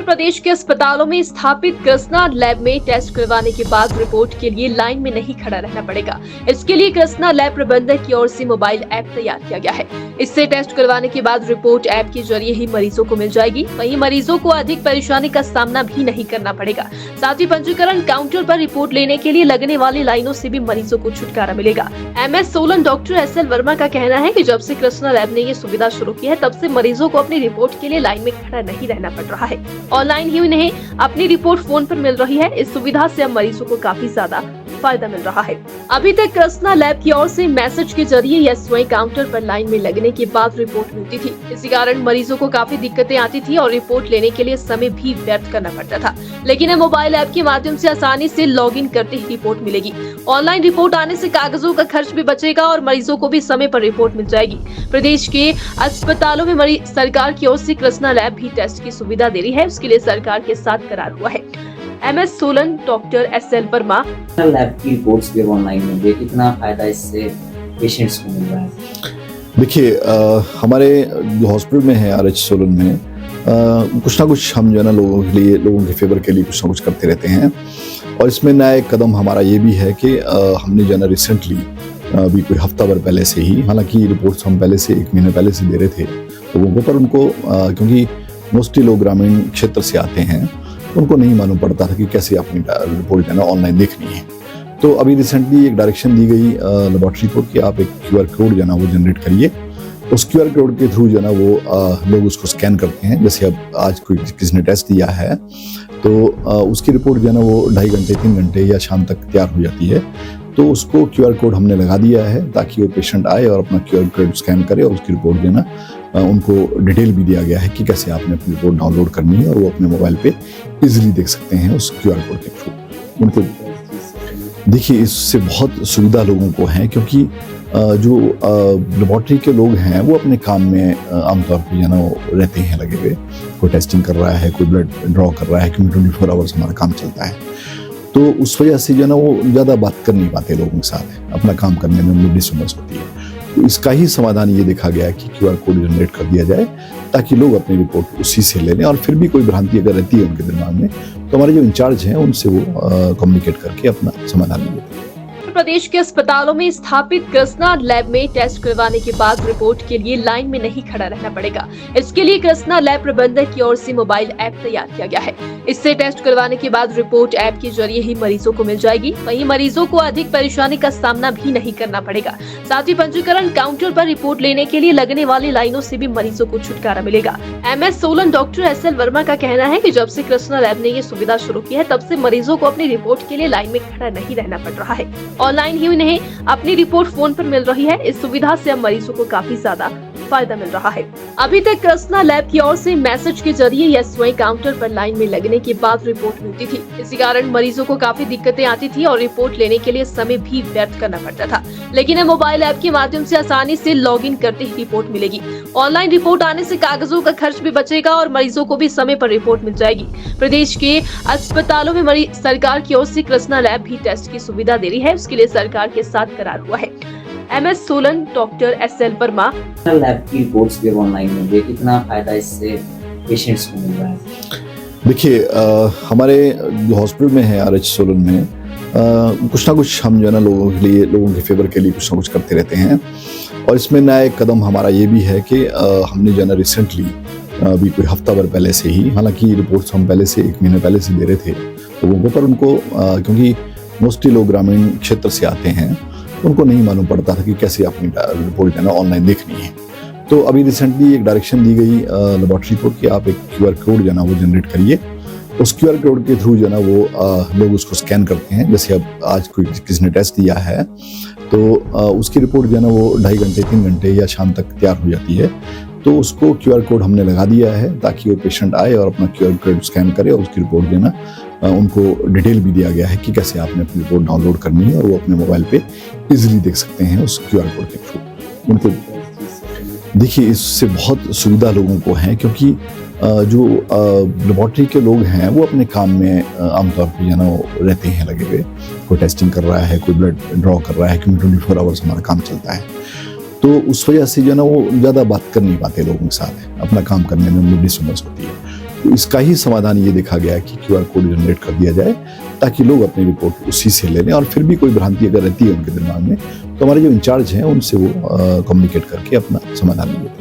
प्रदेश के अस्पतालों में स्थापित कृष्णा लैब में टेस्ट करवाने के बाद रिपोर्ट के लिए लाइन में नहीं खड़ा रहना पड़ेगा। इसके लिए कृष्णा लैब प्रबंधक की ओर से मोबाइल ऐप तैयार किया गया है। इससे टेस्ट करवाने के बाद रिपोर्ट ऐप के जरिए ही मरीजों को मिल जाएगी। वहीं मरीजों को अधिक परेशानी का सामना भी नहीं करना पड़ेगा। साथ ही पंजीकरण काउंटर पर रिपोर्ट लेने के लिए लगने वाली लाइनों से भी मरीजों को छुटकारा मिलेगा। MS Solan doctor SL Verma का कहना है कि जब से कृष्णा लैब ने ये सुविधा शुरू की है, तब से मरीजों को अपनी रिपोर्ट के लिए लाइन में खड़ा नहीं रहना पड़ रहा है। ऑनलाइन ही उन्हें अपनी रिपोर्ट फोन पर मिल रही है। इस सुविधा से अब मरीजों को काफी ज्यादा फायदा मिल रहा है। अभी तक कृष्णा लैब की ओर से मैसेज के जरिए या स्वयं काउंटर पर लाइन में लगने के बाद रिपोर्ट मिलती थी। इसी कारण मरीजों को काफी दिक्कतें आती थी और रिपोर्ट लेने के लिए समय भी व्यर्थ करना पड़ता था। लेकिन अब मोबाइल ऐप के माध्यम से आसानी से लॉगिन करते ही रिपोर्ट मिलेगी। ऑनलाइन रिपोर्ट आने से कागजों का खर्च भी बचेगा और मरीजों को भी समय पर रिपोर्ट मिल जाएगी। प्रदेश के अस्पतालों में सरकार की ओर से कृष्णा लैब भी टेस्ट की सुविधा दे रही है। उसके लिए सरकार के साथ करार हुआ है। MS Solan doctor SL Verma lab की रिपोर्ट्स भी ऑनलाइन मिल रही, कितना फायदा इससे पेशेंट्स को मिल रहा है? देखिए, हमारे जो हॉस्पिटल में है RH सोलन में कुछ ना कुछ हम जो है ना लोगों के फेवर के लिए कुछ ना कुछ करते रहते हैं। और इसमें नया एक कदम हमारा ये भी है कि हमने जो है ना रिसेंटली अभी कोई हफ्ता भर पहले से ही, हालांकि रिपोर्ट्स हम पहले से 1 महीने पहले से दे रहे थे लोगों को, पर उनको क्योंकि मोस्टली लोग ग्रामीण क्षेत्र से आते हैं, उनको नहीं मालूम पड़ता था कि कैसे अपनी रिपोर्ट जो है ना ऑनलाइन देखनी है। तो अभी रिसेंटली एक डायरेक्शन दी गई लेबोरेटरी को कि आप एक QR कोड जो है ना वो जनरेट करिए। उस QR कोड के थ्रू जो है ना वो लोग उसको स्कैन करते हैं। जैसे अब आज कोई किसी ने टेस्ट दिया है तो उसकी रिपोर्ट जो है ना वो 2.5 घंटे 3 घंटे या शाम तक तैयार हो जाती है। तो उसको QR कोड हमने लगा दिया है ताकि वो पेशेंट आए और अपना QR कोड स्कैन करे और उसकी रिपोर्ट जो है ना उनको डिटेल भी दिया गया है कि कैसे आपने अपनी रिपोर्ट डाउनलोड करनी है और वो अपने मोबाइल पे इजीली देख सकते हैं उस QR कोड के थ्रू। उनको देखिए, इससे बहुत सुविधा लोगों को है, क्योंकि जो लेबोरेटरी के लोग हैं वो अपने काम में आमतौर पर जो ना वो रहते हैं लगे हुए। कोई टेस्टिंग कर रहा है, कोई ब्लड ड्रॉ कर रहा है, क्योंकि 24 आवर्स हमारा काम चलता है। तो उस वजह से जो ना वो ज़्यादा बात कर नहीं पाते लोगों के साथ, अपना काम करने में उनको डिस्टर्बेंस होती है। तो इसका ही समाधान ये देखा गया है कि QR कोड जनरेट कर दिया जाए ताकि लोग अपनी रिपोर्ट उसी से ले लें। और फिर भी कोई भ्रांति अगर रहती है उनके दिमाग में, तो हमारे जो इंचार्ज हैं उनसे वो कम्युनिकेट करके अपना समाधान ले लेते हैं। प्रदेश के अस्पतालों में स्थापित कृष्णा लैब में टेस्ट करवाने के बाद रिपोर्ट के लिए लाइन में नहीं खड़ा रहना पड़ेगा। इसके लिए कृष्णा लैब प्रबंधक की ओर से मोबाइल ऐप तैयार किया गया है। इससे टेस्ट करवाने के बाद रिपोर्ट ऐप के जरिए ही मरीजों को मिल जाएगी। वहीं मरीजों को अधिक परेशानी का सामना भी नहीं करना पड़ेगा। साथ ही पंजीकरण काउंटर पर रिपोर्ट लेने के लिए लगने वाली लाइनों से भी मरीजों को छुटकारा मिलेगा। MS Solan doctor SL Verma का कहना है कि जब से कृष्णा लैब ने ये सुविधा शुरू की है, तब से मरीजों को अपनी रिपोर्ट के लिए लाइन में खड़ा नहीं रहना पड़ रहा है। ऑनलाइन ही उन्हें अपनी रिपोर्ट फोन पर मिल रही है। इस सुविधा से अब मरीजों को काफी ज्यादा फायदा मिल रहा है। अभी तक कृष्णा लैब की ओर से मैसेज के जरिए या स्वयं काउंटर पर लाइन में लगने के बाद रिपोर्ट मिलती थी। इसी कारण मरीजों को काफी दिक्कतें आती थी और रिपोर्ट लेने के लिए समय भी व्यर्थ करना पड़ता था। लेकिन अब मोबाइल ऐप के माध्यम से आसानी से लॉगिन करते ही रिपोर्ट मिलेगी। ऑनलाइन रिपोर्ट आने से कागजों का खर्च भी बचेगा और मरीजों को भी समय पर रिपोर्ट मिल जाएगी। प्रदेश के अस्पतालों में सरकार की ओर से कृष्णा लैब भी टेस्ट की सुविधा दे रही है। उसके लिए सरकार के साथ करार हुआ है। MS Solan doctor SL Verma lab की रिपोर्ट्स भी ऑनलाइन मिल रही, कितना फायदा इससे पेशेंट्स को मिल रहा है? देखिए, हमारे जो हॉस्पिटल में है RH सोलन में कुछ ना कुछ हम जो है ना लोगों के फेवर के लिए कुछ ना कुछ करते रहते हैं। और इसमें नया एक कदम हमारा ये भी है कि हमने जो है ना रिसेंटली अभी कोई हफ्ता भर पहले से ही, हालांकि रिपोर्ट्स हम पहले से 1 महीने पहले से दे रहे थे लोगों को, पर उनको क्योंकि मोस्टली लोग ग्रामीण क्षेत्र से आते हैं, उनको नहीं मालूम पड़ता था कि कैसे अपनी रिपोर्ट जो है ना ऑनलाइन देखनी है। तो अभी रिसेंटली एक डायरेक्शन दी गई लेबोरेटरी को कि आप एक QR कोड जो है ना वो जनरेट करिए। उस QR कोड के थ्रू जो है ना वो लोग उसको स्कैन करते हैं। जैसे अब आज कोई किसी ने टेस्ट दिया है तो उसकी रिपोर्ट जो है ना वो 2.5 घंटे 3 घंटे या शाम तक तैयार हो जाती है। तो उसको QR कोड हमने लगा दिया है ताकि वो पेशेंट आए और अपना QR कोड स्कैन करे और उसकी रिपोर्ट जो है ना उनको डिटेल भी दिया गया है कि कैसे आपने अपनी रिपोर्ट डाउनलोड करनी है और वो अपने मोबाइल पे इजीली देख सकते हैं उस QR कोड के थ्रू। उनको देखिए, इससे बहुत सुविधा लोगों को है, क्योंकि जो लेबोरेटरी के लोग हैं वो अपने काम में आमतौर पर जो ना वो रहते हैं लगे हुए। कोई टेस्टिंग कर रहा है, कोई ब्लड ड्रॉ कर रहा है, क्योंकि 24 आवर्स हमारा काम चलता है। तो उस वजह से जो ना वो ज़्यादा बात कर नहीं पाते लोगों के साथ, अपना काम करने में उनको डिस्टर्बेंस होती है। तो इसका ही समाधान ये देखा गया कि QR कोड जनरेट कर दिया जाए ताकि लोग अपनी रिपोर्ट उसी से ले लें, और फिर भी कोई भ्रांति अगर रहती है उनके दिमाग में तो हमारे जो इंचार्ज हैं उनसे वो कम्युनिकेट करके अपना समाधान ले लें।